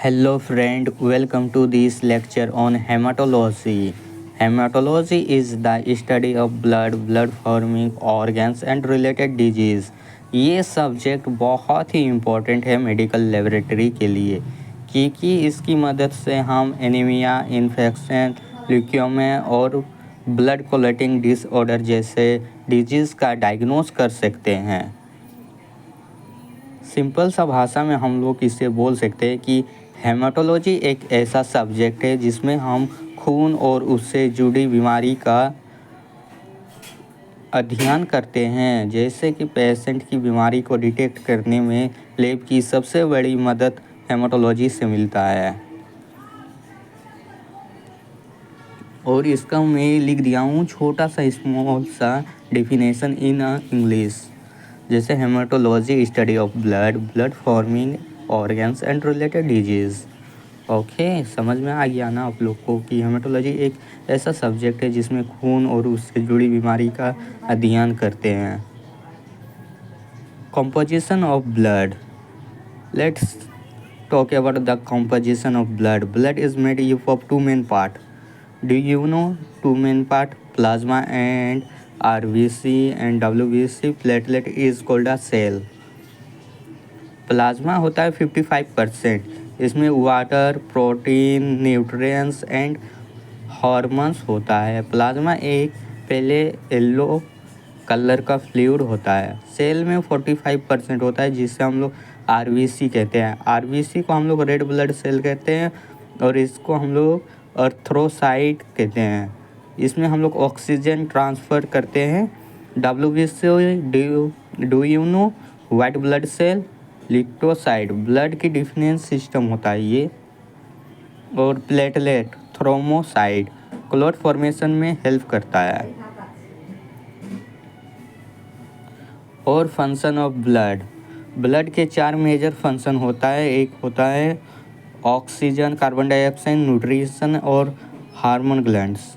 Hello friend, welcome to this lecture on hematology. Hematology is the study of blood forming organs and related disease. ये subject बहुत ही important है medical laboratory के लिए क्योंकि इसकी मदद से हम एनीमिया, इन्फेक्शन, ल्यूकेमिया और ब्लड क्लॉटिंग डिसऑर्डर जैसे डिजीज़ का डायग्नोस कर सकते हैं। सिंपल सा भाषा में हम लोग इसे बोल सकते हैं कि हेमाटोलॉजी एक ऐसा सब्जेक्ट है जिसमें हम खून और उससे जुड़ी बीमारी का अध्ययन करते हैं, जैसे कि पेशेंट की बीमारी को डिटेक्ट करने में लैब की सबसे बड़ी मदद हेमाटोलॉजी से मिलता है। और इसका मैं लिख दिया हूँ छोटा सा स्मॉल सा डेफिनेशन इन इंग्लिश, जैसे haematology study of blood forming organs and related disease. Okay, समझ में आ गया ना आप लोग को कि हेमाटोलॉजी एक ऐसा सब्जेक्ट है जिसमें खून और उससे जुड़ी बीमारी का अध्ययन करते हैं। Composition of blood, let's talk about the composition of blood. Blood is made up of two main parts. Do you know two main part? Plasma and RBC and WBC. Platelet is called a cell. Plasma होता है 55%, इसमें water, protein, nutrients and hormones होता है। Plasma एक पहले yellow colour का fluid होता है। सेल में 45% होता है जिसे हम लोग आरबीसी कहते हैं। आरबीसी को हम लोग रेड ब्लड सेल कहते हैं और इसको हम लोग एरिथ्रोसाइट कहते हैं। इसमें हम लोग ऑक्सीजन ट्रांसफ़र करते हैं। WBC do you know white blood cell, leukocyte blood की डिफेंस सिस्टम होता है ये, और प्लेटलेट थ्रोम्बोसाइट क्लॉट फॉर्मेशन में हेल्प करता है। और फंक्शन ऑफ ब्लड के 4 मेजर फंक्शन होता है। एक होता है ऑक्सीजन, कार्बन डाइऑक्साइड, न्यूट्रिशन और हार्मोन ग्लैंड्स।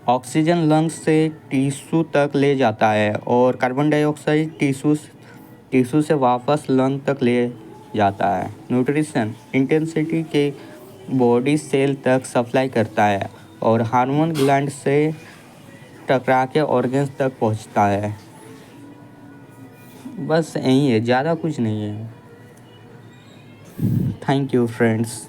ऑक्सीजन लंग्स से टिश्यू तक ले जाता है और कार्बन डाइऑक्साइड टिश्यू से वापस लंग तक ले जाता है। न्यूट्रिशन इंटेंसिटी के बॉडी सेल तक सप्लाई करता है और हार्मोन ग्लैंड से टकरा के ऑर्गन्स तक पहुंचता है। बस यही है, ज़्यादा कुछ नहीं है। Thank you friends.